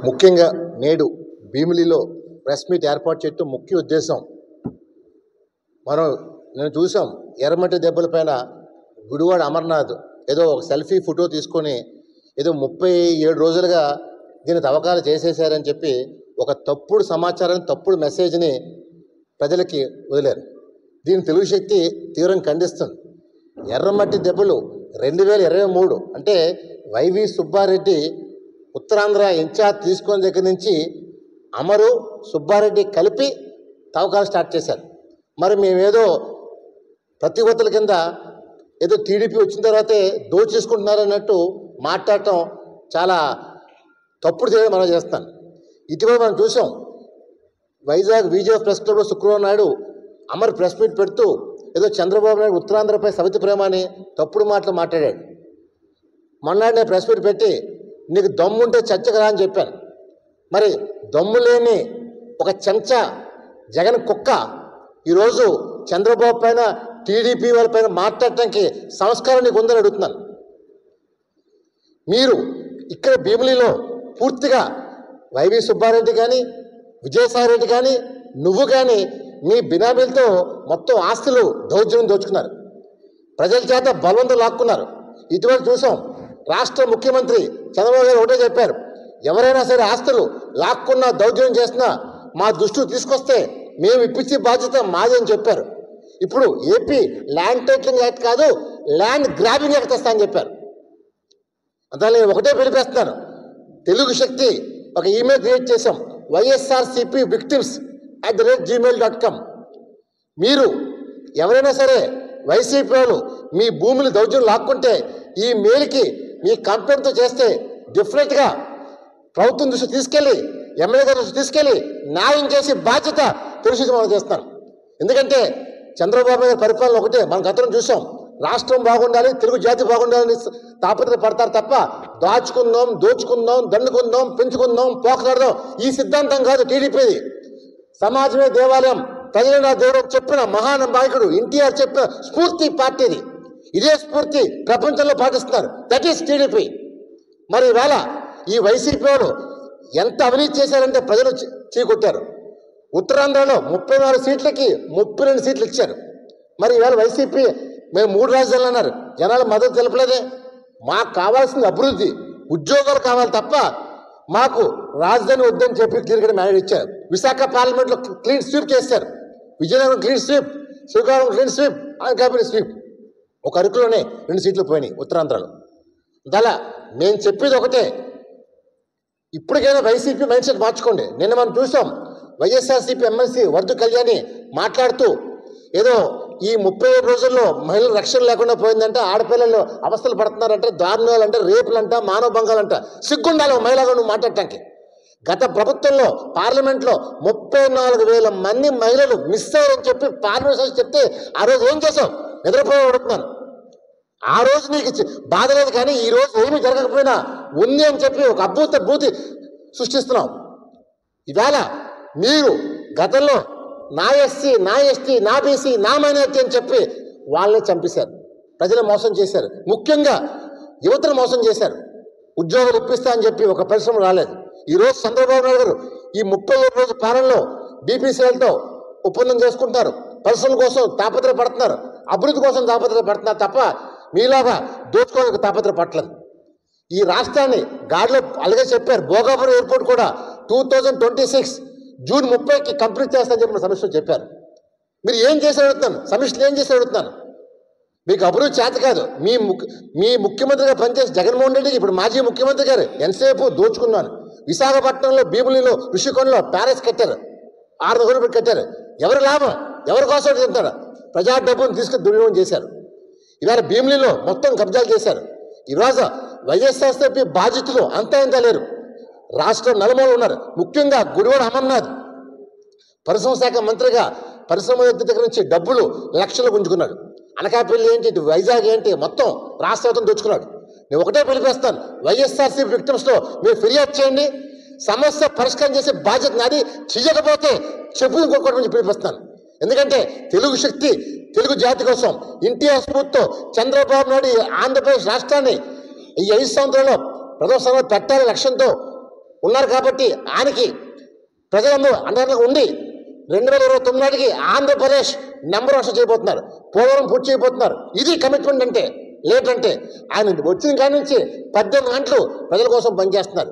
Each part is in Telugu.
ముఖ్యంగా నేడు భీమిలిలో ప్రెస్ మీట్ ఏర్పాటు చేయడం ముఖ్య ఉద్దేశం, నేను చూసాం ఎర్రమట్టి దెబ్బల పైన గుడివాడ అమర్నాథ్ ఏదో ఒక సెల్ఫీ ఫోటో తీసుకొని ఏదో 37 రోజులుగా దీన్ని తవ్వకాలు చేసేసారని చెప్పి ఒక తప్పుడు సమాచారాన్ని, తప్పుడు మెసేజ్ని ప్రజలకి వదిలారు. దీన్ని తెలుగు శక్తి తీవ్రంగా ఖండిస్తుంది. ఎర్రమట్టి దెబ్బలు 2023 అంటే వైవి సుబ్బారెడ్డి ఉత్తరాంధ్ర ఇన్ఛార్జ్ తీసుకున్న దగ్గర నుంచి అమరు సుబ్బారెడ్డి కలిపి తవ్వకాలు స్టార్ట్ చేశారు. మరి మేమేదో ప్రతిగొత్తల కింద ఏదో టీడీపీ వచ్చిన తర్వాతే దోచేసుకుంటున్నారన్నట్టు మాట్లాడటం చాలా తప్పుడు చేయడం మనం చేస్తాను. ఇటీవల మనం చూసాం, వైజాగ్ విజయ్ ప్రెస్ క్లబ్లో శుక్రవారం నాడు అమర్ ప్రెస్ మీట్ పెడుతూ ఏదో చంద్రబాబు నాయుడు ఉత్తరాంధ్రపై సవితి ప్రేమ అని తప్పుడు మాటలు మాట్లాడాడు. మొన్నటి నేను ప్రెస్ మీట్ పెట్టి నీకు దమ్ముంటే చర్చకు రా అని చెప్పాను. మరి దమ్ము లేని ఒక చెంచా జగన్ కుక్క ఈరోజు చంద్రబాబు పైన, టీడీపీ వాళ్ళ పైన మాట్లాడటానికి సంస్కారం నీకు ఉందని అడుగుతున్నాను. మీరు ఇక్కడ భీమిలిలో పూర్తిగా వైవి సుబ్బారెడ్డి కానీ, విజయసాయిరెడ్డి కానీ, నువ్వు కానీ మీ బినామీలతో మొత్తం ఆస్తులు దౌర్జన్యం దోచుకున్నారు. ప్రజల చేత బలవంతం లాక్కున్నారు. ఇటీవల చూసాం, రాష్ట్ర ముఖ్యమంత్రి చంద్రబాబు గారు ఒకటే చెప్పారు, ఎవరైనా సరే ఆస్తులు లాక్కున్నా, దౌర్జన్యం చేసినా మా దృష్టికి తీసుకొస్తే మేము ఇప్పించే బాధ్యత మాది అని చెప్పారు. ఇప్పుడు ఏపీ ల్యాండ్ టైటిలింగ్ యాక్ట్ కాదు, ల్యాండ్ గ్రాబింగ్ యాక్ట్ తెస్తా అని చెప్పారు. అందువల్ల నేను ఒకటే పిలిపేస్తున్నాను, తెలుగు శక్తి ఒక ఈమెయిల్ క్రియేట్ చేశాం, YSRCPVictims@gmail.com. మీరు ఎవరైనా సరే వైసీపీ వాళ్ళు మీ భూములు దౌర్జన్యం లాక్కుంటే ఈ మెయిల్కి మీ కంప్లైంట్తో చేస్తే డెఫినెట్గా ప్రభుత్వం దృష్టి తీసుకెళ్ళి, ఎమ్మెల్యే గారి దృష్టి తీసుకెళ్ళి న్యాయం చేసి బాధ్యత తెలుసు మనం చేస్తాను. ఎందుకంటే చంద్రబాబు గారి పరిపాలన ఒకటే మనం గతంలో చూసాం, రాష్ట్రం బాగుండాలి, తెలుగు జాతి బాగుండాలని తాపత్రయ పడతారు తప్ప దాచుకుందాం, దోచుకుందాం, దండుకుందాం, పెంచుకుందాం, పోకలాడదాం ఈ సిద్ధాంతం కాదు టీడీపీది. సమాజమే దేవాలయం, ప్రజలే నా దేవుడు చెప్పిన మహానాయకుడు ఎన్టీఆర్ చెప్పిన స్ఫూర్తి పార్టీది. ఇదే స్ఫూర్తి ప్రపంచంలో పాటిస్తున్నారు. That is TDP. మరి ఇవాళ ఈ వైసీపీ వాళ్ళు ఎంత అవినీతి చేశారంటే ప్రజలు చీకొట్టారు. ఉత్తరాంధ్రలో 34 సీట్లకి 32 సీట్లు ఇచ్చారు. మరి ఇవాళ వైసీపీ మేము 3 రాజధానులు అన్నారు, జనాలు మద్దతు తెలపలేదే. మాకు కావాల్సింది అభివృద్ధి, ఉద్యోగాలు కావాలి తప్ప మాకు రాజధాని వద్దని చెప్పి క్లియర్గా మ్యాండేట్ ఇచ్చారు. విశాఖ పార్లమెంట్లో క్లీన్ స్వీప్ చేశారు, Vizianagaram clean sweep, Srikakulam clean sweep, Anakapalli sweep. ఒక అరకులోనే 2 సీట్లు పోయినాయి ఉత్తరాంధ్రలో. అలా మేము చెప్పేది ఒకటే, ఇప్పటికైనా వైసీపీ మైండ్ సెట్ మార్చుకోండి. నిన్న మనం చూసాం, వైఎస్ఆర్సీపీ ఎమ్మెల్సీ వర్ధు కళ్యాణి మాట్లాడుతూ ఏదో ఈ 37 రోజుల్లో మహిళలు రక్షణ లేకుండా పోయిందంటే, ఆడపిల్లలు అవస్థలు పడుతున్నారంటే, దారుణాలు అంటే, రేపులంట, మానవ భంగాలంట. సిగ్గుండాలి మహిళగా నువ్వు మాట్లాడటానికి. గత ప్రభుత్వంలో పార్లమెంట్లో 34,000 మంది మహిళలు మిస్ అయ్యారని చెప్పి పార్లమెంట్ చెప్తే ఆ రోజు ఏం చేసావు? నిద్రపోయి అడుగుతున్నాను. ఆ రోజు నీకు బాధ లేదు, కానీ ఈ రోజు ఏమీ జరగకపోయినా ఉంది అని చెప్పి ఒక అద్భుత భూతి సృష్టిస్తున్నాం. ఇవాళ మీరు గతంలో నా ఎస్సీ, నా ఎస్టీ, నా బీసీ, నా మైనారిటీ అని చెప్పి వాళ్ళని చంపేశారు, ప్రజలు మోసం చేశారు, ముఖ్యంగా యువతను మోసం చేశారు. ఉద్యోగాలు ఇప్పిస్తా అని చెప్పి ఒక పరిశ్రమ రాలేదు. ఈరోజు చంద్రబాబు నాయుడు గారు ఈ 37 రోజుల పాలనలో బీపీసీలతో ఒప్పందం చేసుకుంటున్నారు, పరిశ్రమల కోసం తాపత్రయ పడుతున్నారు, అభివృద్ధి కోసం తాపత్రయ పడుతున్నారు తప్ప మీలాగా దోచుకోవడానికి తాపత్రయ పట్టలేదు. ఈ రాష్ట్రాన్ని గాడిలో అలాగే చెప్పారు. భోగాపురం ఎయిర్పోర్ట్ కూడా 2026 జూన్ 30కి కంప్లీట్ చేస్తానని చెప్పి సమీక్షలో చెప్పారు. మీరు ఏం చేసి అడుగుతున్నాను, సమీక్షలు ఏం చేసి అడుగుతున్నాను? మీకు అభివృద్ధి చేత కాదు. మీ ముఖ్యమంత్రిగా పనిచేసి జగన్మోహన్ రెడ్డికి ఇప్పుడు మాజీ ముఖ్యమంత్రి గారు ఎంతసేపు దోచుకున్నాను. విశాఖపట్నంలో, భీములిలో, ఋషికొండలో ప్యాలెస్ కట్టారు, 6 కోట్లు కట్టారు. ఎవరి లాభం, ఎవరి కోసం తింటారు? ప్రజా డబ్బును తీసుకుని దుర్వినియోగం చేశారు. ఇవాళ భీములిలో మొత్తం కబ్జాలు చేశారు. ఈరోజు వైఎస్ఆర్సీపీ బాధితులు అంతా ఇంత లేరు, రాష్ట్రం నలుమూల ఉన్నారు. ముఖ్యంగా గుడివాడ అమర్నాథ్ పరిశ్రమ శాఖ మంత్రిగా పరిశ్రమ దగ్గర నుంచి డబ్బులు లక్షలు గుంజుకున్నాడు. అనకాపల్లి ఏంటి, వైజాగ్ ఏంటి, మొత్తం రాష్ట్ర మొత్తం దోచుకున్నాడు. నేను ఒకటే పిలిపిస్తాను, వైఎస్ఆర్సీపీ విక్టిమ్స్లో మీరు ఫిర్యాదు చేయండి, సమస్య పరిష్కారం చేసే బాధ్యత నాది. చెయ్యకపోతే చెప్పు ఇంకొకటి నుంచి పిలిపిస్తాను. ఎందుకంటే తెలుగు శక్తి, తెలుగు జాతి కోసం ఎన్టీఆర్ స్ఫూర్తితో చంద్రబాబు నాయుడు ఆంధ్రప్రదేశ్ రాష్ట్రాన్ని ఈ 5 సంవత్సరాల్లో ప్రథమ స్థానంలో పెట్టాలనే లక్ష్యంతో ఉన్నారు కాబట్టి ఆయనకి ప్రజలందరూ అండగా ఉండి 2029 నాటికి ఆంధ్రప్రదేశ్ నెంబర్ 1 చేయబోతున్నారు. పోలవరం పూర్తి చేయబోతున్నారు. ఇది కమిట్మెంట్ అంటే. లేటంటే ఆయన వచ్చిన కాడి నుంచి 18 గంటలు ప్రజల కోసం పనిచేస్తున్నారు.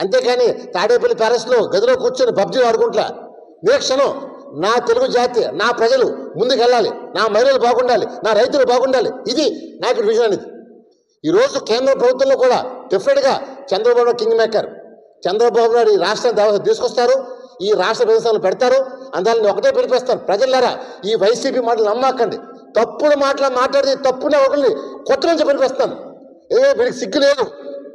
అంతేకాని తాడేపల్లి ప్యాలెస్లో గదిలో కూర్చొని పబ్జీ ఆడుకుంటా నిరీక్షణం నా తెలుగు జాతి, నా ప్రజలు ముందుకు వెళ్ళాలి, నా మహిళలు బాగుండాలి, నా రైతులు బాగుండాలి. ఇది నాయకుడి విజన్ అనేది. ఈరోజు కేంద్ర ప్రభుత్వంలో కూడా డెఫినెట్గా చంద్రబాబు నాయుడు కింగ్ మేకర్. చంద్రబాబు నాయుడు ఈ రాష్ట్రాన్ని తీసుకొస్తారు, ఈ రాష్ట్ర ప్రదేశాలను పెడతారు. అందువల్ల ఒకటే పిలిపిస్తాను, ప్రజలారా ఈ వైసీపీ మాటలు నమ్మకండి. తప్పుడు మాట్లాడితే తప్పున ఒకరిని కొత్త నుంచి పిలిపిస్తాను. వీరికి సిగ్గు లేదు,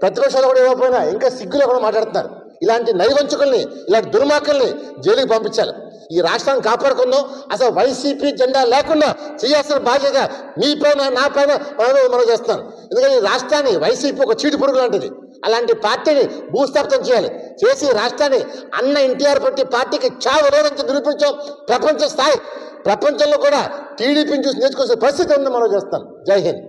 ప్రతిపక్షాలు కూడా ఇవ్వకపోయినా ఇంకా సిగ్గులో కూడా మాట్లాడుతున్నారు. ఇలాంటి నైవంచుకుల్ని, ఇలాంటి దుర్మార్గుల్ని జైలుకి పంపించాలి. ఈ రాష్ట్రాన్ని కాపాడుకుందాం. అసలు వైసీపీ జెండా లేకుండా చేయాల్సిన బాధ్యత మీ పైన, నా పైన మనం చేస్తున్నాను. ఎందుకంటే ఈ రాష్ట్రాన్ని వైసీపీ ఒక చీటి పురుగు లాంటిది. అలాంటి పార్టీని భూస్థాపితం చేయాలి. చేసి రాష్ట్రాన్ని అన్న ఎన్టీఆర్ పార్టీకి చావు లేదంతా నిరూపించాం. ప్రపంచ స్థాయి, ప్రపంచంలో కూడా టీడీపీని చూసి నేర్చుకోవాల్సిన పరిస్థితి ఉంది మనం చేస్తాం. జై హింద్.